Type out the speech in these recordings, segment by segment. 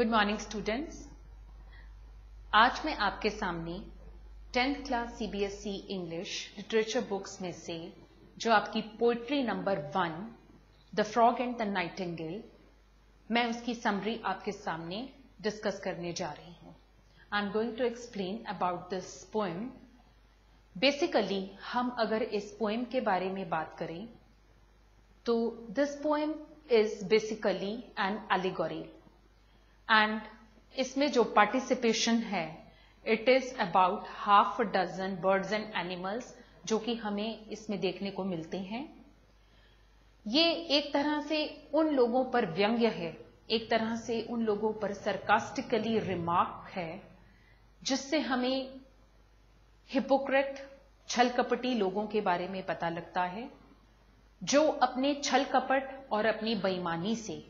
Good morning students. आज मैं आपके सामने 10th class CBSE English literature books में से जो आपकी poetry number 1 the frog and the Nightingale, मैं उसकी समरी आपके सामने डिस्कस करने जा रही हूँ। I am going to explain about this poem. Basically हम अगर इस पोएम के बारे में बात करें तो this poem is basically an allegory and इसमें जो पार्टिसिपेशन है it is about half a dozen birds and animals जो कि हमें इसमें देखने को मिलते हैं। ये एक तरह से उन लोगों पर व्यंग्य है, एक तरह से उन लोगों पर सरकास्टिकली रिमार्क है जिससे हमें हिपोक्रेट छल कपटी लोगों के बारे में पता लगता है जो अपने छल कपट और अपनी बेईमानी से,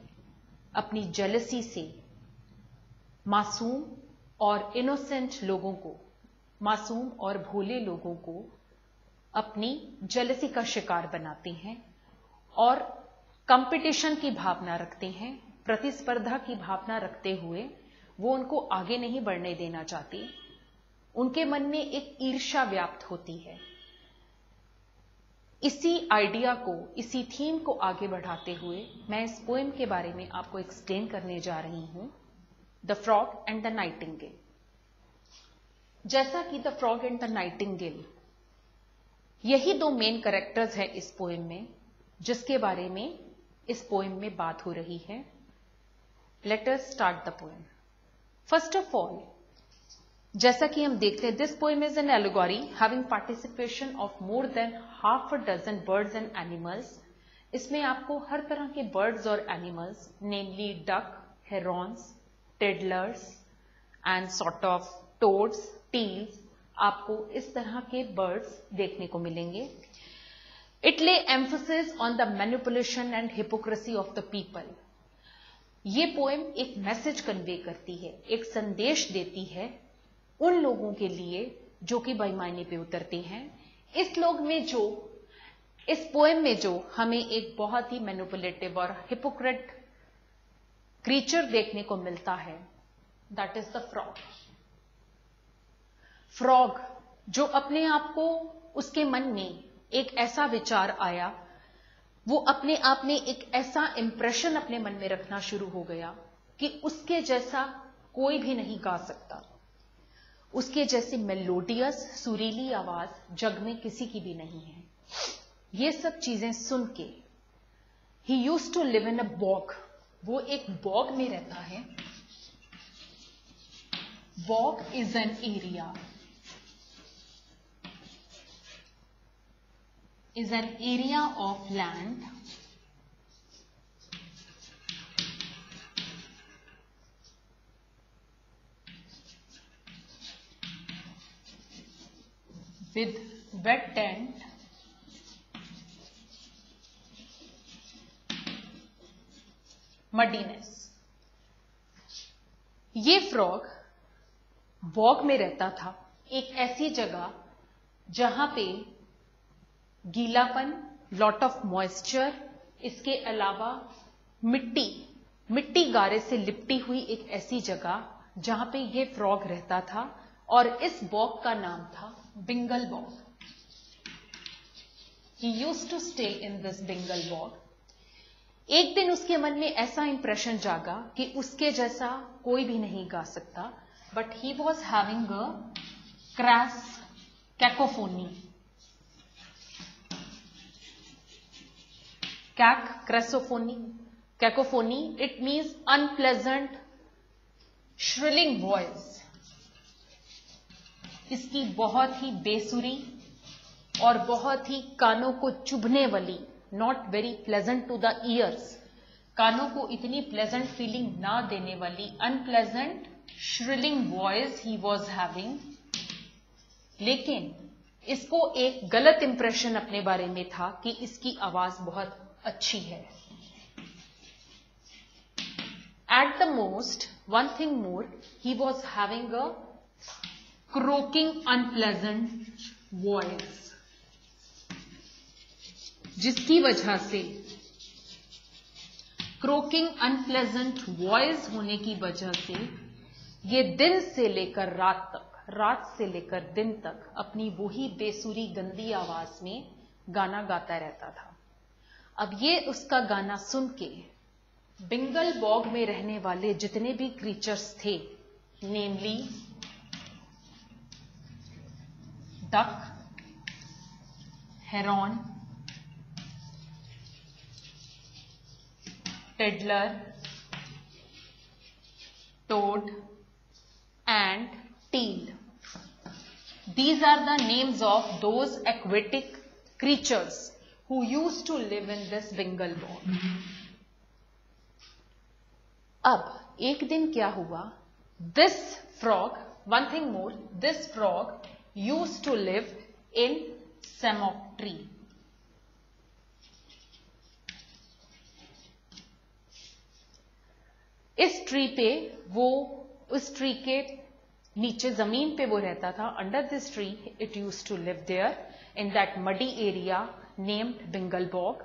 अपनी जेलसी से मासूम और इनोसेंट लोगों को, मासूम और भोले लोगों को अपनी जेलसी का शिकार बनाते हैं और कंपटीशन की भावना रखते हैं, प्रतिस्पर्धा की भावना रखते हुए वो उनको आगे नहीं बढ़ने देना चाहते। उनके मन में एक ईर्ष्या व्याप्त होती है। इसी आइडिया को, इसी थीम को आगे बढ़ाते हुए मैं इस पोएम के बारे में आपको एक्सप्लेन करने जा रही हूं, the frog and the Nightingale. जैसा कि the frog and the Nightingale यही दो मेन कैरेक्टर्स हैं इस पोएम में, जिसके बारे में इस पोएम में बात हो रही है। Let us start the poem. First of all, जैसा कि हम देखते हैं, this poem is an allegory having participation of more than half a dozen birds and animals. इसमें आपको हर तरह के बर्ड्स और animals, namely duck, herons, tiddlers and sort of toads, teals, आपको इस तरह के बर्ड्स देखने को मिलेंगे। इट ले emphasis on the manipulation and hypocrisy of the people. ये पोएम एक मैसेज कन्वे करती है, एक संदेश देती है उन लोगों के लिए जो कि बेईमानी पे उतरते हैं। इस पोएम में जो हमें एक बहुत ही मैनिपुलेटिव और हिपोक्रेट क्रीचर देखने को मिलता है, that is the frog. Frog जो अपने आप को, उसके मन में एक ऐसा विचार आया, वो अपने आप में एक ऐसा इंप्रेशन अपने मन में रखना शुरू हो गया कि उसके जैसा कोई भी नहीं गा सकता, उसके जैसी मेलोडियस सुरीली आवाज जग में किसी की भी नहीं है। ये सब चीजें सुन के ही used to live in a bog. वो एक बॉग में रहता है। Bog is an area of land with wet and muddiness। ये फ्रॉग बॉग में रहता था, एक ऐसी जगह जहां पे गीलापन, लॉट ऑफ मॉइस्चर, इसके अलावा मिट्टी गारे से लिपटी हुई एक ऐसी जगह जहां पे ये फ्रॉग रहता था, और इस बॉग का नाम था बिंगल bog. He used to stay in this Bengal bog। एक दिन उसके मन में ऐसा इंप्रेशन जागा कि उसके जैसा कोई भी नहीं गा सकता, but he was having a crass cacophony. Cacophony, it means unpleasant shrilling voice. इसकी बहुत ही बेसुरी और बहुत ही कानों को चुभने वाली, not very pleasant to the ears, कानों को इतनी प्लेजेंट फीलिंग ना देने वाली unpleasant shrilling voice he was having. लेकिन इसको एक गलत इंप्रेशन अपने बारे में था कि इसकी आवाज बहुत अच्छी है। At the most, one thing more, he was having a croaking unpleasant voice, जिसकी वजह से क्रोकिंग अनप्लेजेंट वॉइस होने की वजह से ये दिन से लेकर रात तक, रात से लेकर दिन तक अपनी वही बेसुरी गंदी आवाज में गाना गाता रहता था। अब ये उसका गाना सुन के बेंगल बॉग में रहने वाले जितने भी क्रीचर्स थे, namely duck, heron, tiddler, toad and teal. These are the names of those aquatic creatures who used to live in this Bengal bog. अब एक दिन क्या हुआ? This frog, one thing more, this frog used to live in samok tree. इस tree पे उस tree के नीचे जमीन पे वो रहता था। Under this tree it used to live there in that muddy area named Bengal bog.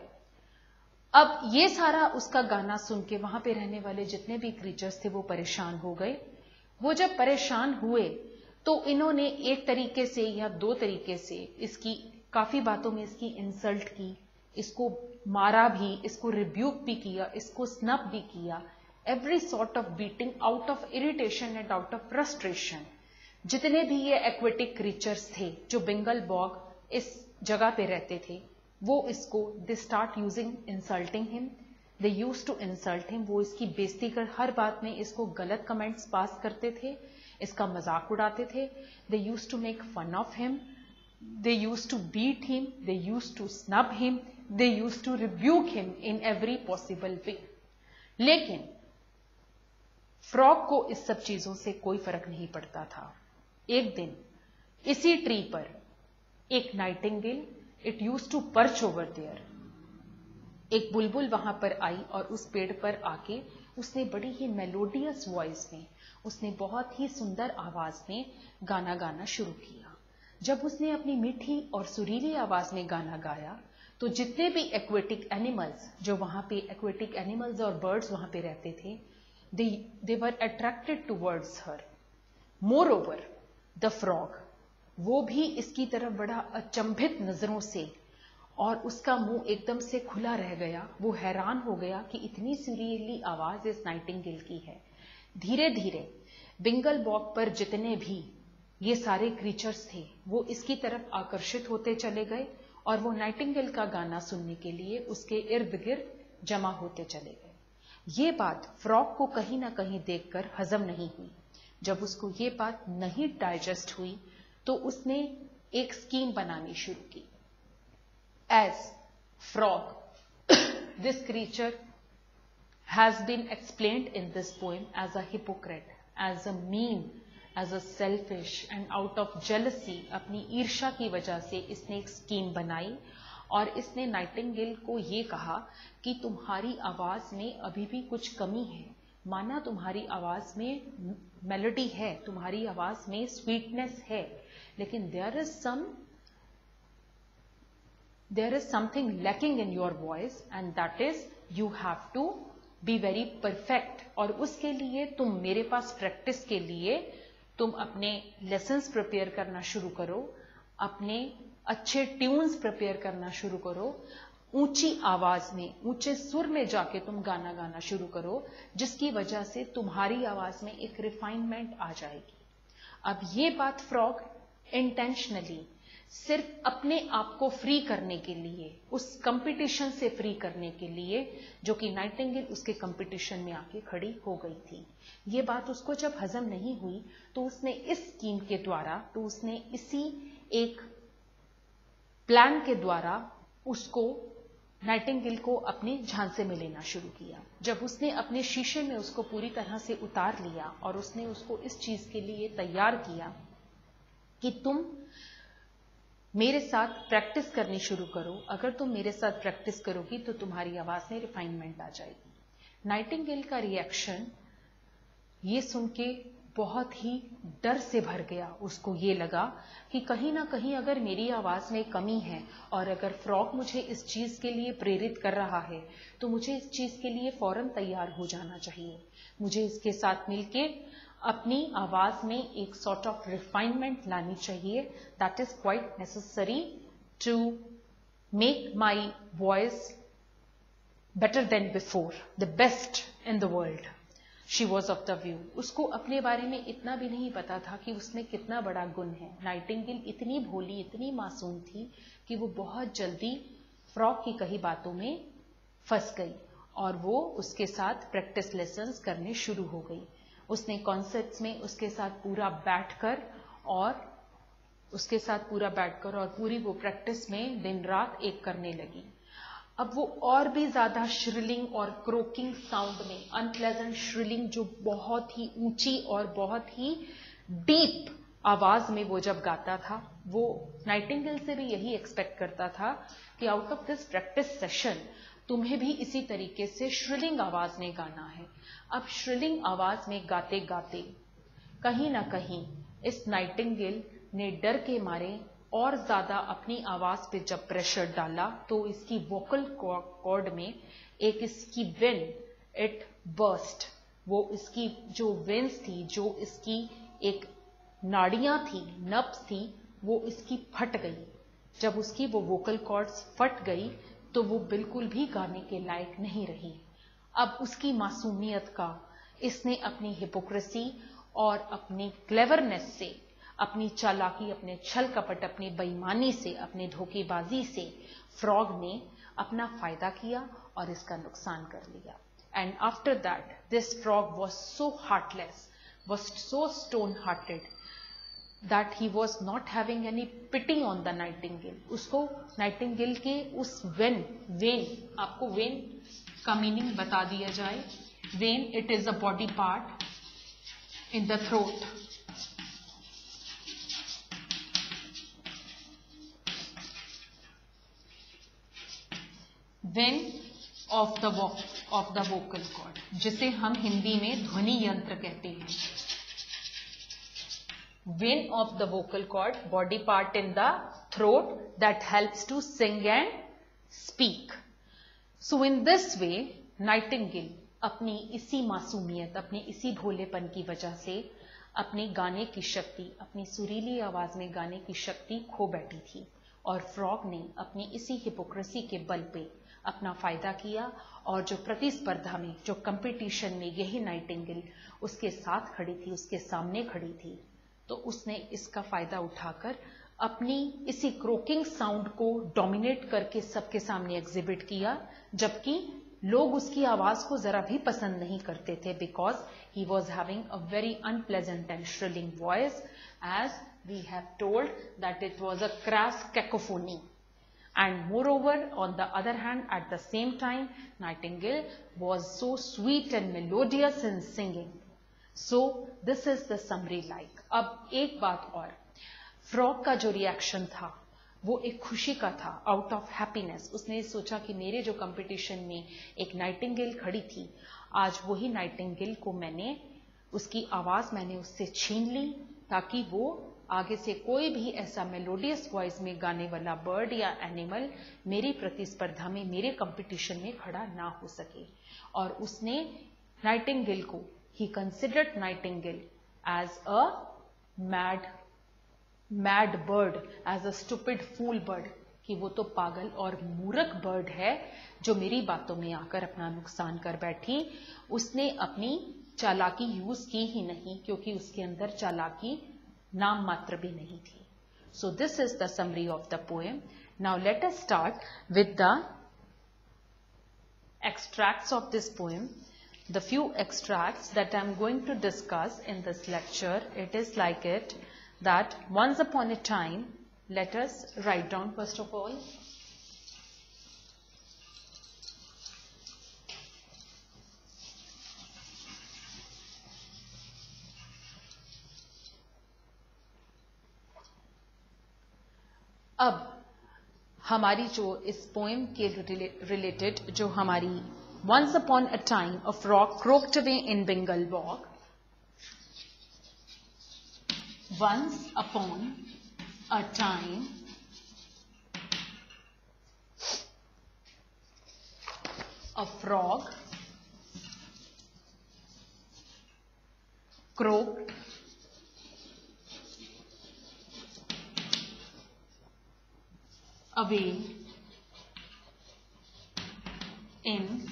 अब ये सारा उसका गाना सुन के वहां पे रहने वाले जितने भी क्रीचर्स थे वो परेशान हो गए। वो जब परेशान हुए तो इन्होंने एक तरीके से या दो तरीके से इसकी काफी बातों में इसकी इंसल्ट की, इसको मारा भी, इसको रिब्यूक भी किया, इसको स्नब भी किया। Every sort of beating out of irritation and out of frustration. जितने भी ये एक्वेटिक क्रीचर्स थे जो बेंगल बॉग इस जगह पे रहते थे, वो इसको they start using insulting him, they use to insult him. वो इसकी बेइज्जती कर हर बात में इसको गलत कमेंट्स पास करते थे, इसका मजाक उड़ाते थे। They use to make fun of him, they use to beat him, they use to snub him, they use to rebuke him in every possible way. लेकिन फ्रॉग को इस सब चीजों से कोई फर्क नहीं पड़ता था। एक दिन इसी ट्री पर एक nightingale, it use to perch over there, एक बुलबुल वहां पर आई और उस पेड़ पर आके उसने बड़ी ही मेलोडियस वॉइस में, उसने बहुत ही सुंदर आवाज में गाना गाना शुरू किया। जब उसने अपनी मीठी और सुरीली आवाज में गाना गाया तो जितने भी एक्वेटिक एनिमल्स, जो वहां पे एक्वेटिक एनिमल्स और बर्ड्स वहां पे रहते थे, they were attracted towards her. Moreover, the frog, वो भी इसकी तरफ बड़ा अचंभित नजरों से, और उसका मुंह एकदम से खुला रह गया। वो हैरान हो गया कि इतनी सुरीली आवाज इस नाइटिंगेल की है। धीरे धीरे बेंगल बॉग पर जितने भी ये सारे क्रीचर्स थे वो इसकी तरफ आकर्षित होते चले गए और वो नाइटिंगेल का गाना सुनने के लिए उसके इर्द गिर्द जमा होते चले गए। ये बात फ्रॉग को कहीं ना कहीं देखकर हजम नहीं हुई। जब उसको ये बात नहीं डाइजेस्ट हुई तो उसने एक स्कीम बनानी शुरू की। As frog, this creature has been explained in this poem as a hypocrite, as a mean, as a selfish and out of jealousy, अपनी ईर्ष्या की वजह से इसने एक स्कीम बनाई और इसने नाइटिंगेल को ये कहा कि तुम्हारी आवाज में अभी भी कुछ कमी है। माना तुम्हारी आवाज में मेलोडी है, तुम्हारी आवाज में स्वीटनेस है, लेकिन there is something lacking in your voice and that is you have to be very perfect. और उसके लिए तुम मेरे पास प्रैक्टिस के लिए तुम अपने लेसन्स प्रिपेयर करना शुरू करो, अपने अच्छे ट्यून्स प्रिपेयर करना शुरू करो, ऊंची आवाज में, ऊंचे सुर में जाके तुम गाना गाना शुरू करो, जिसकी वजह से तुम्हारी आवाज में एक रिफाइनमेंट आ जाएगी। अब ये बात फ्रॉग इंटेंशनली सिर्फ अपने आप को फ्री करने के लिए, उस कंपटीशन से फ्री करने के लिए जो कि नाइटिंगेल उसके कंपटीशन में आके खड़ी हो गई थी, ये बात उसको जब हजम नहीं हुई तो उसने इस स्कीम के द्वारा, तो उसने इसी एक प्लान के द्वारा उसको, नाइटिंगेल को अपने झांसे में लेना शुरू किया। जब उसने अपने शीशे में उसको पूरी तरह से उतार लिया और उसने उसको इस चीज के लिए तैयार किया कि तुम मेरे साथ प्रैक्टिस करनी शुरू करो, अगर तुम मेरे साथ प्रैक्टिस करोगी तो तुम्हारी आवाज में रिफाइनमेंट आ जाएगी। नाइटिंगेल का रिएक्शन ये सुन के बहुत ही डर से भर गया। उसको ये लगा कि कहीं ना कहीं अगर मेरी आवाज में कमी है और अगर फ्रॉग मुझे इस चीज के लिए प्रेरित कर रहा है तो मुझे इस चीज के लिए फौरन तैयार हो जाना चाहिए। मुझे इसके साथ मिलके अपनी आवाज में एक सॉर्ट ऑफ रिफाइनमेंट लानी चाहिए। That is quite necessary to make my voice better than before, the best in the world. She was of the view. उसको अपने बारे में इतना भी नहीं पता था कि उसमें कितना बड़ा गुण है। नाइटिंगेल इतनी भोली, इतनी मासूम थी कि वो बहुत जल्दी फ्रॉग की कही बातों में फंस गई और वो उसके साथ प्रैक्टिस लेसन्स करने शुरू हो गई। उसने कॉन्सर्ट्स में उसके साथ पूरा बैठकर और पूरी वो प्रैक्टिस में दिन रात एक करने लगी। अब वो और भी ज्यादा श्रिलिंग और क्रोकिंग साउंड में, अनप्लेजेंट श्रिलिंग जो बहुत ही ऊंची और बहुत ही डीप आवाज में वो जब गाता था, वो नाइटिंगेल से भी यही एक्सपेक्ट करता था कि out of this practice session तुम्हें भी इसी तरीके से श्रिलिंग आवाज में गाना है। अब श्रिलिंग आवाज में गाते गाते कहीं ना कहीं इस नाइटिंगेल ने डर के मारे और ज्यादा अपनी आवाज पे जब प्रेशर डाला तो इसकी वोकल कॉर्ड में एक इसकी वेन इट बर्स्ट। वो इसकी जो वेन्स थी, जो इसकी एक नाड़ियां थी, नर्व्स थी, वो इसकी फट गई। जब उसकी वो वोकल कॉर्ड्स फट गई तो वो बिल्कुल भी गाने के लायक नहीं रही। अब उसकी मासूमियत का इसने अपनी हिपोक्रेसी और अपनी क्लेवरनेस से, अपनी चालाकी, अपने छल कपट, अपनी बेईमानी से, अपने धोखेबाजी से फ्रॉग ने अपना फायदा किया और इसका नुकसान कर लिया। And after that this frog was so heartless, was so stone hearted that he was not having any pity on the nightingale. उसको नाइटिंगेल के उस वेन, आपको वेन का मीनिंग बता दिया जाए। Vein, it is a body part in the throat. Vein of the vocal cord, जिसे हम हिंदी में ध्वनि यंत्र कहते हैं। Vein of the vocal cord, body part in the throat that helps to sing and speak. So in this way nightingale अपनी इसी मासूमियत, अपने इसी भोलेपन की वजह से अपने गाने की शक्ति, अपनी सुरीली आवाज में गाने की शक्ति खो बैठी थी और फ्रॉग ने अपनी इसी हिपोक्रेसी के बल पे अपना फायदा किया और जो प्रतिस्पर्धा में, जो कंपटीशन में यही नाइटिंगेल उसके साथ खड़ी थी, उसके सामने खड़ी थी, तो उसने इसका फायदा उठाकर अपनी इसी क्रोकिंग साउंड को डोमिनेट करके सबके सामने एग्जिबिट किया, जबकि लोग उसकी आवाज को जरा भी पसंद नहीं करते थे, because he was having a very unpleasant and shrilling voice, as we have told that it was a crash cacophony. And moreover, on the other hand, at the same time, Nightingale was so sweet and melodious in singing. So this is the summary like. अब एक बात और, frog का जो reaction था वो एक खुशी का था, आउट ऑफ हैप्पीनेस। उसने सोचा कि मेरे जो कंपटीशन में एक नाइटिंगेल खड़ी थी, आज वही नाइटिंगेल को उसकी आवाज मैंने उससे छीन ली, ताकि वो आगे से कोई भी ऐसा मेलोडियस वॉइस में गाने वाला बर्ड या एनिमल मेरी प्रतिस्पर्धा में, मेरे कंपटीशन में खड़ा ना हो सके। और उसने नाइटिंगेल को, he considered nightingale as a mad bird, as a stupid fool bird, कि वो तो पागल और मूर्ख बर्ड है जो मेरी बातों में आकर अपना नुकसान कर बैठी। उसने अपनी चालाकी यूज की ही नहीं, क्योंकि उसके अंदर चालाकी नाम मात्र भी नहीं थी। So this is the summary of the poem. Now let us start with the extracts of this poem. The few extracts that I am going to discuss in this lecture, it is like it that once upon a time, let us write down first of all. अब हमारी जो इस poem के related जो हमारी once upon a time a frog croaked away in Bengal bog, Once upon a time, a frog croaked away in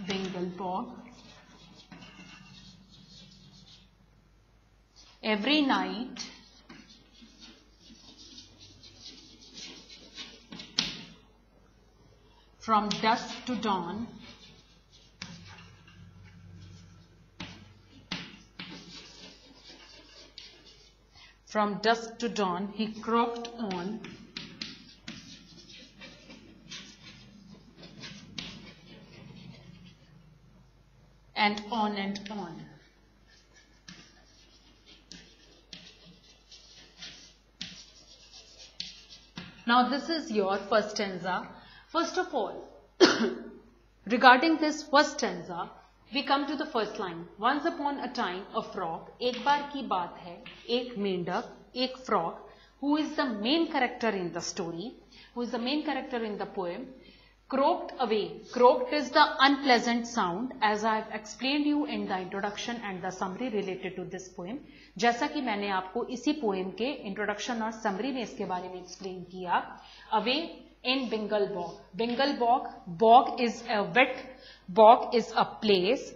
Bengal bog. Every night from dusk to dawn, he croaked on and on and on. Now this is your first stanza. First of all, regarding this first stanza, we come to the first line. Once upon a time, a frog. एक बार की बात है, एक मेंढक, एक frog, who is the main character in the story, who is the main character in the poem, croaked away. Croaked is the unpleasant sound, as I have explained you in the introduction and the summary related to this poem. जैसा कि मैंने आपको इसी poem के introduction और summary में इसके बारे में explain किया. Away in Bengal bog. Bengal bog. Bog is a wet. Bog is a place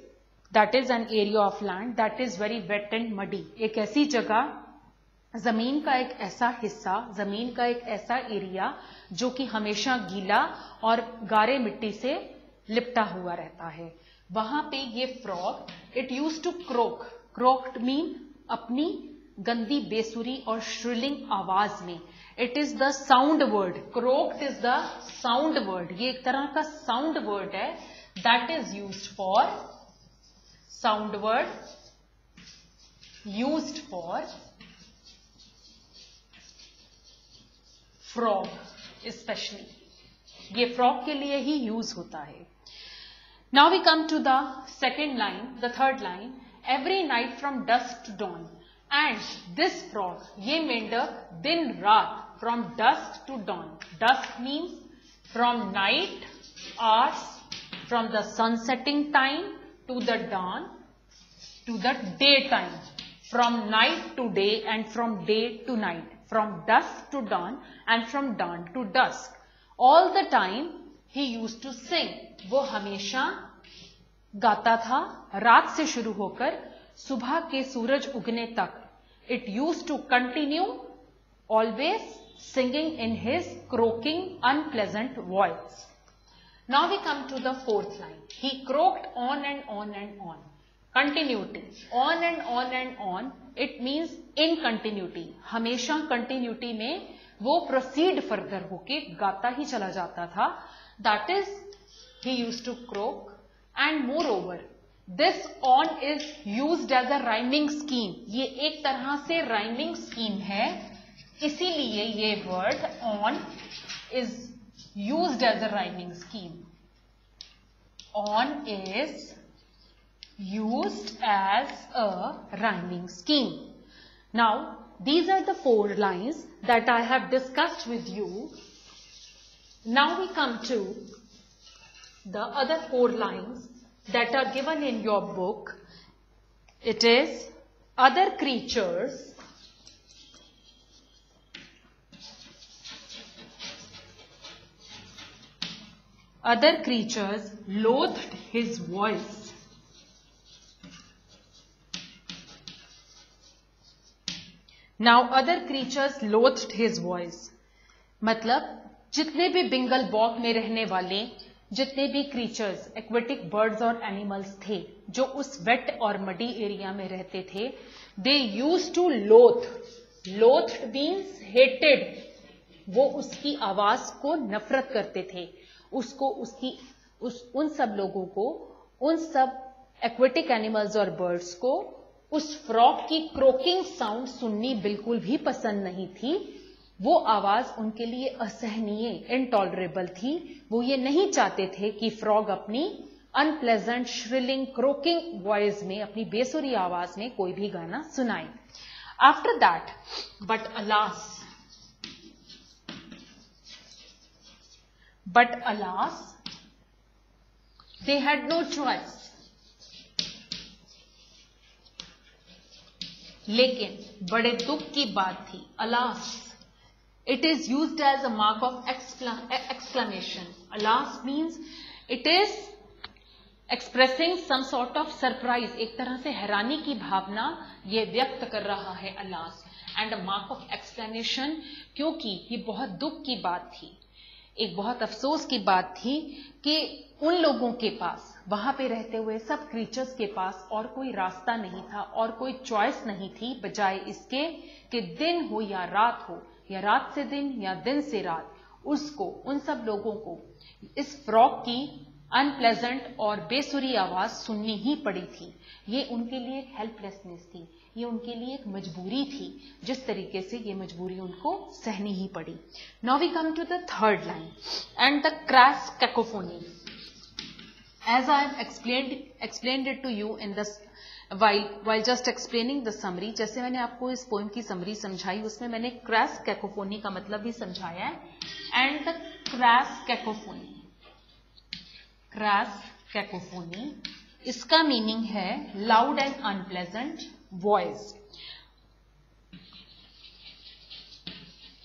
that is an area of land that is very wet and muddy. एक ऐसी जगह, जमीन का एक ऐसा हिस्सा, जमीन का एक ऐसा एरिया जो कि हमेशा गीला और गारे मिट्टी से लिपटा हुआ रहता है. वहां पे ये frog, it use to croak. Croaked mean अपनी गंदी बेसुरी और श्रिलिंग आवाज में. It is the sound word. Croaked is the sound word. ये एक तरह का साउंड वर्ड है that is used for, sound word used for frog specially. ये फ्रॉग के लिए ही यूज होता है. Now we come to the second line, the third line. Every night from dusk to dawn. And this frog, ये मेंढक दिन रात, from dusk to dawn. Dusk means from night hours, from the sunsetting time to the dawn, to the daytime, from night to day and from day to night, from dusk to dawn and from dawn to dusk. All the time he used to sing. वो हमेशा गाता था रात से शुरू होकर सुबह के सूरज उगने तक. It used to continue always singing in his croaking, unpleasant voice. Now we come to the fourth line. He croaked on and on and on. Continuity. On and on and on. It means in continuity. हमेशा continuity में वो proceed further होके गाता ही चला जाता था. That is, he used to croak. And moreover, this on is used as a rhyming scheme. ये एक तरह से rhyming scheme है, इसीलिए ये word on is used as a rhyming scheme. On is used as a rhyming scheme. Now, these are the 4 lines that I have discussed with you. Now we come to the other 4 lines that are given in your book. It is other creatures loathed his voice. Now other creatures loathed his voice. मतलब जितने भी Bengal bog में रहने वाले जितने भी creatures, aquatic birds और animals थे जो उस वेट और मडी एरिया में रहते थे, दे यूज टू लोथ. लोथ मीन्स हेटेड. वो उसकी आवाज को नफरत करते थे. उसको उन सब लोगों को, उन सब एक्वेटिक एनिमल्स और बर्ड्स को उस फ्रॉग की क्रोकिंग साउंड सुननी बिल्कुल भी पसंद नहीं थी. वो आवाज उनके लिए असहनीय, इनटॉलरेबल थी. वो ये नहीं चाहते थे कि फ्रॉग अपनी अनप्लेजेंट श्रिलिंग क्रोकिंग वॉइस में, अपनी बेसुरी आवाज में कोई भी गाना सुनाए. After that, but alas, they had no choice. लेकिन बड़े दुख की बात थी, alas. It is used as a mark of exclamation. Alas means it is expressing some sort of surprise. एक तरह से हैरानी की भावना ये व्यक्त कर रहा है alas. And a mark of exclamation, क्योंकि ये बहुत दुख की बात थी, एक बहुत अफसोस की बात थी कि उन लोगों के पास, वहां पे रहते हुए सब क्रीचर्स के पास और कोई रास्ता नहीं था और कोई चॉइस नहीं थी, बजाय इसके कि दिन हो या रात हो, या रात से दिन या दिन से रात, उसको, उन सब लोगों को इस फ्रॉग की अनप्लेजेंट और बेसुरी आवाज सुननी ही पड़ी थी. ये उनके लिए एक हेल्पलेसनेस थी, ये उनके लिए एक मजबूरी थी, जिस तरीके से ये मजबूरी उनको सहनी ही पड़ी. Now we come to the third line and the crash cacophony. As I have explained it to you in this while just explaining the summary, जैसे मैंने आपको इस पोएम की समरी समझाई, उसमें मैंने क्रैश कैकोफोनी का मतलब भी समझाया है. एंड द क्रैश कैकोफोनी, इसका मीनिंग है loud and unpleasant voice.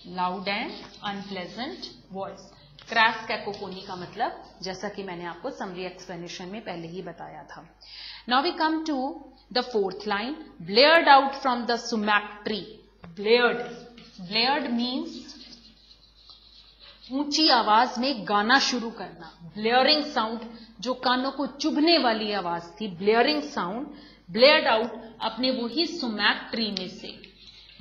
Loud and unpleasant voice. Crash cacophony का मतलब, जैसा कि मैंने आपको समरी एक्सप्लेनेशन में पहले ही बताया था. Now we come to the fourth line, blared out from the sumac tree. Blared means ऊंची आवाज में गाना शुरू करना. ब्लेयरिंग साउंड, जो कानों को चुभने वाली आवाज थी, ब्लेयरिंग साउंड. ब्लेयर्ड आउट अपने वही सुमैक ट्री में से,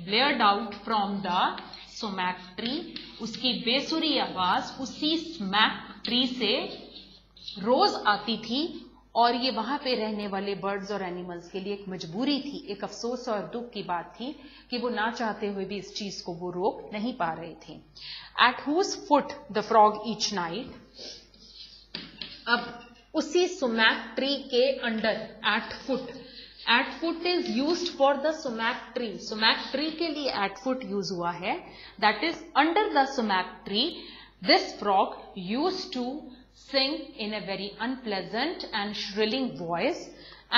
blared out from the sumac tree, उसकी बेसुरी आवाज उसी सुमैक ट्री से रोज आती थी. और ये वहां पे रहने वाले बर्ड्स और एनिमल्स के लिए एक मजबूरी थी, एक अफसोस और दुख की बात थी कि वो ना चाहते हुए भी इस चीज को वो रोक नहीं पा रहे थे. At whose foot the frog each night. अब उसी सुमैक ट्री के under, at foot is used for the sumac tree. Sumac tree के लिए एट फुट यूज हुआ है. That is under the sumac tree, this frog used to sing in a very unpleasant and shrilling voice.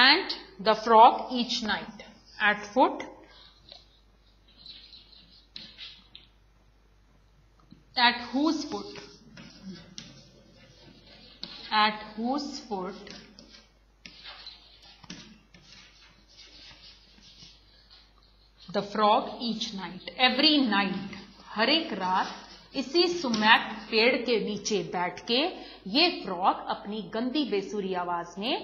And the frog each night at foot, at whose foot the frog each night, every night, हर एक रात इसी sumac पेड़ के नीचे बैठ के ये frog अपनी गंदी बेसुरी आवाज में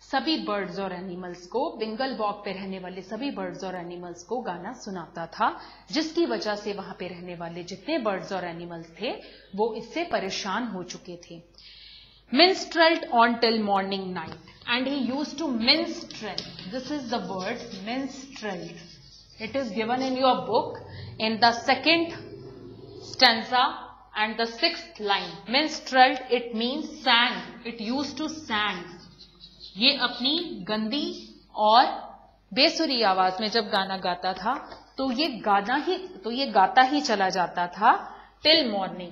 सभी बर्ड्स और एनिमल्स को, बेंगल बॉग पे रहने वाले सभी बर्ड्स और एनिमल्स को गाना सुनाता था, जिसकी वजह से वहां पे रहने वाले जितने बर्ड्स और एनिमल्स थे वो इससे परेशान हो चुके थे. minstrelled on till morning night, and he used to minstrel. This is the word minstrelled. It is given in your book in the second stanza and the sixth line. Minstrelled, it means sang. It used to sang. ये अपनी गंदी और बेसुरी आवाज में जब गाना गाता था तो ये गाता ही चला जाता था till morning.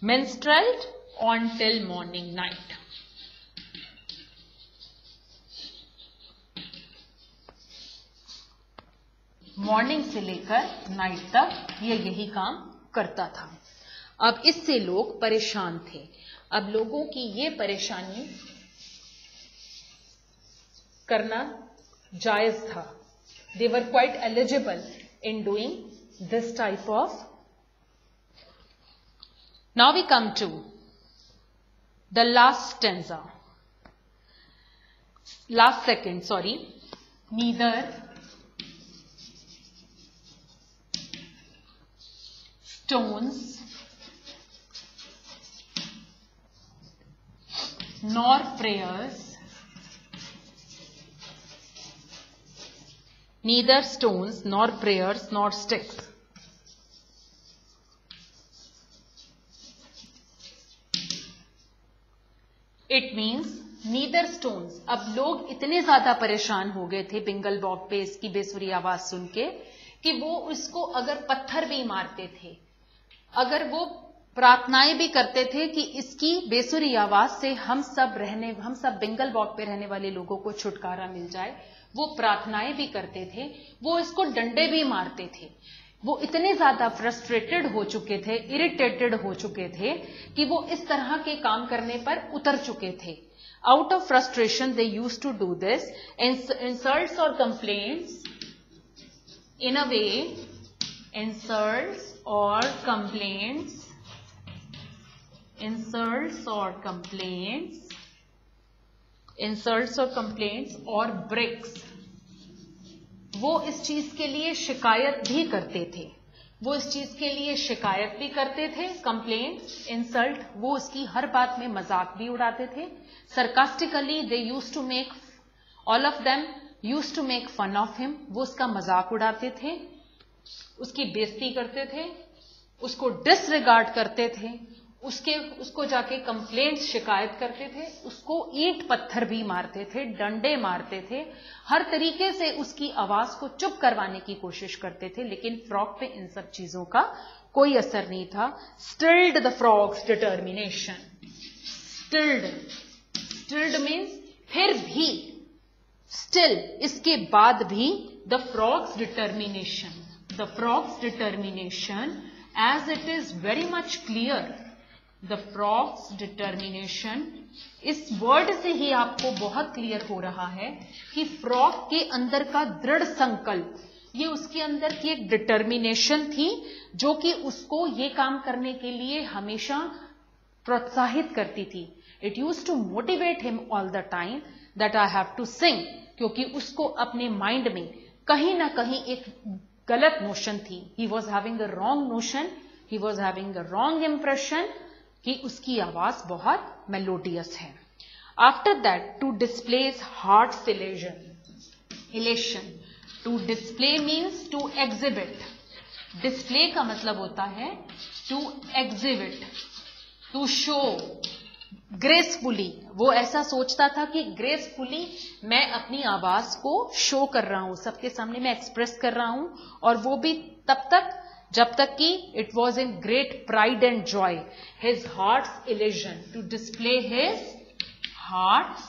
Minstrelled on till morning night. Morning से लेकर नाइट तक ये यही काम करता था. अब इससे लोग परेशान थे. अब लोगों की ये परेशानी करना जायज था. They were quite eligible in doing this type of. Now we come to the last stanza, last second, sorry. Neither stones nor prayers, neither stones nor prayers nor sticks. It means neither stones. अब लोग इतने ज्यादा परेशान हो गए थे Bengal bog पे इसकी बेसुरी आवाज सुन के कि वो उसको अगर पत्थर भी मारते थे, अगर वो प्रार्थनाएं भी करते थे कि इसकी बेसुरी आवाज से हम सब बेंगल बॉक पे रहने वाले लोगों को छुटकारा मिल जाए, वो प्रार्थनाएं भी करते थे, वो इसको डंडे भी मारते थे। वो इतने ज्यादा फ्रस्ट्रेटेड हो चुके थे, इरिटेटेड हो चुके थे कि वो इस तरह के काम करने पर उतर चुके थे। Out of frustration they used to do this, insults और complaints in a way, insults or complaints और bricks, वो इस चीज के लिए शिकायत भी करते थे, कंप्लेंट्स, इंसल्ट, वो उसकी हर बात में मजाक भी उड़ाते थे। Sarcastically they used to make, all of them used to make fun of him, वो उसका मजाक उड़ाते थे, उसकी बेइज्जती करते थे, उसको डिसरिगार्ड करते थे, उसको जाके कंप्लेंट्स, शिकायत करते थे, उसको ईंट पत्थर भी मारते थे, डंडे मारते थे, हर तरीके से उसकी आवाज को चुप करवाने की कोशिश करते थे। लेकिन फ्रॉग पे इन सब चीजों का कोई असर नहीं था। Stilled the frog's determination, stilled means फिर भी, स्टिल, इसके बाद भी, the frog's determination as it is very much clear, the frog's determination, इस वर्ड से ही आपको बहुत क्लियर हो रहा है कि फ्रॉग के अंदर का दृढ़ संकल्प, ये उसके अंदर की एक डिटर्मिनेशन थी जो कि उसको ये काम करने के लिए हमेशा प्रोत्साहित करती थी। It use to motivate him all the time that I have to sing, क्योंकि उसको अपने माइंड में कहीं ना कहीं एक गलत नोशन थी। He was having a wrong notion, he was having a wrong impression कि उसकी आवाज बहुत मेलोडियस है। After that, to displays heart's elation, to display means to exhibit, display का मतलब होता है to exhibit, to show gracefully. वो ऐसा सोचता था कि ग्रेसफुली मैं अपनी आवाज को शो कर रहा हूं, सबके सामने मैं एक्सप्रेस कर रहा हूं, और वो भी तब तक जब तक कि it was in great pride and joy. His heart's elation, to display his heart's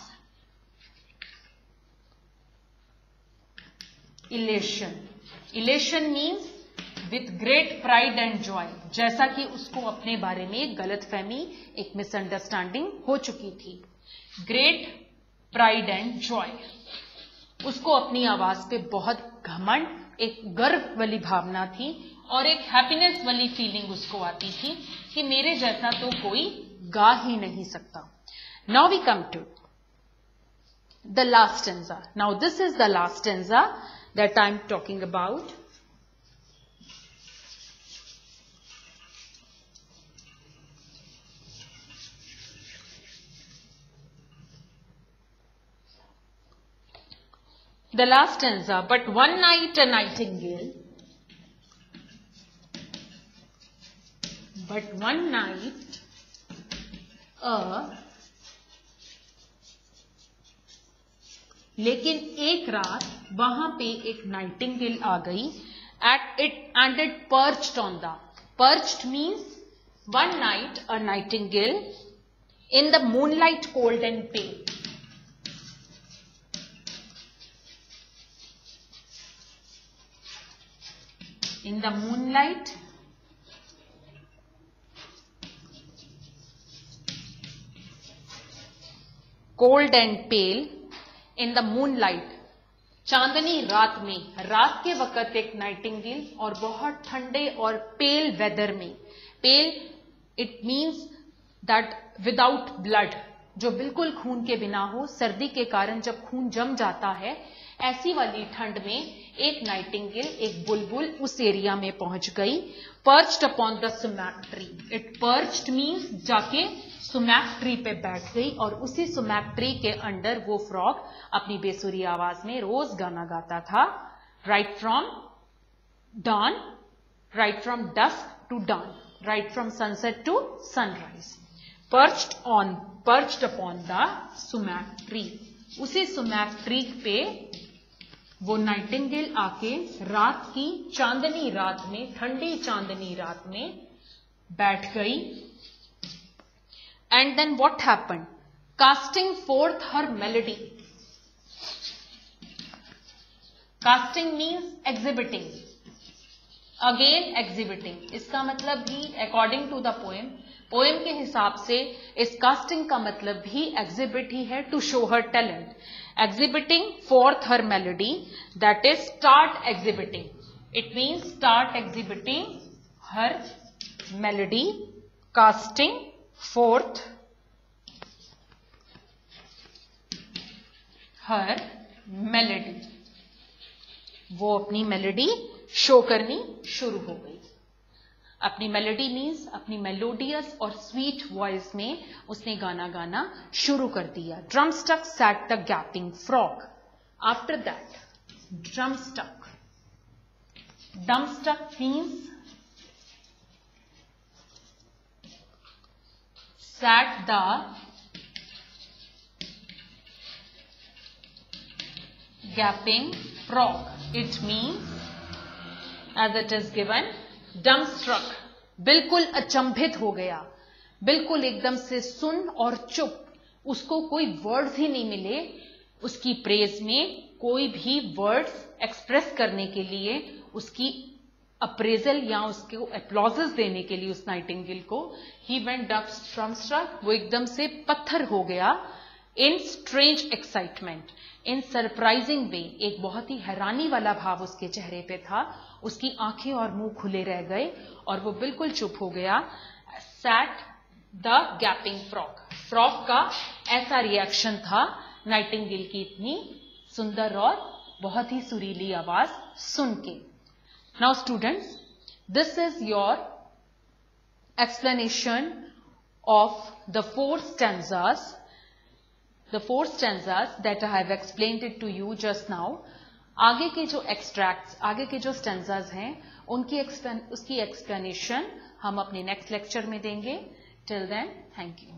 elation means with great pride and joy, जैसा कि उसको अपने बारे में एक गलतफहमी, एक मिसअंडरस्टैंडिंग हो चुकी थी। ग्रेट प्राइड एंड जॉय, उसको अपनी आवाज पे बहुत घमंड, एक गर्व वाली भावना थी और एक हैप्पीनेस वाली फीलिंग उसको आती थी कि मेरे जैसा तो कोई गा ही नहीं सकता। Now we come to the last stanza. Now this is the last stanza that I am talking about. The last stanza, but one night a nightingale, but one night लेकिन एक रात वहां पे एक नाइटिंगेल आ गई, and it perched on the, perched means one night a nightingale in the moonlight cold and pale, in the moonlight cold and pale, in the moonlight, चांदनी रात में, रात के वक्त एक नाइटिंगेल और बहुत ठंडे और पेल वेदर में, pale it means that without blood, जो बिल्कुल खून के बिना हो, सर्दी के कारण जब खून जम जाता है, ऐसी वाली ठंड में एक नाइटिंगेल, एक बुलबुल उस एरिया में पहुंच गई। Perched upon the sumac tree, it perched means जाके सुमैक ट्री पे बैठ गई और उसी सुमैक ट्री के अंडर वो फ्रॉग अपनी बेसुरी आवाज में रोज गाना गाता था। Right from dawn, right from dusk to dawn, right from sunset to sunrise, perched upon the sumac tree, उसी सुमैक ट्री पे वो नाइटिंगेल आके रात की चांदनी रात में, ठंडी चांदनी रात में बैठ गई. And then what happened? Casting forth her melody. Casting means exhibiting. Again exhibiting. इसका मतलब भी अकॉर्डिंग टू द पोएम के हिसाब से इस कास्टिंग का मतलब भी एग्जिबिट ही है, to show her talent. Exhibiting forth her melody, that is start exhibiting. It means start exhibiting her melody. Casting forth her melody. वो अपनी मेलोडी शो करनी शुरू हो गई. अपनी मेलोडी मीन्स अपनी मेलोडियस और स्वीट वॉइस में उसने गाना गाना शुरू कर दिया. Dumbstruck sat the gaping frog. After that dumbstruck. Dumbstruck means sat the gaping frog. It means, as it is given, dumbstruck. बिल्कुल अचंभित हो गया, बिल्कुल एकदम से सुन और चुप. उसको कोई वर्ड्स ही नहीं मिले उसकी प्रेज में, कोई भी वर्ड्स एक्सप्रेस करने के लिए, उसकी अप्रेजल या उसको अप्लॉजेस देने के लिए उस नाइटिंगेल को. He went dumbstruck. वो एकदम से पत्थर हो गया. In strange excitement, in surprising way. एक बहुत ही हैरानी वाला भाव उसके चेहरे पे था. उसकी आंखें और मुंह खुले रह गए और वो बिल्कुल चुप हो गया. Sat the gaping frog. फ्रॉग का ऐसा रिएक्शन था नाइटिंगेल की इतनी सुंदर और बहुत ही सुरीली आवाज सुन के. Now students, this is your explanation of the four stanzas that I have explained it to you just now. आगे के जो extracts, आगे के जो stanzas हैं, उसकी explanation हम अपने next lecture में देंगे. Till then, thank you.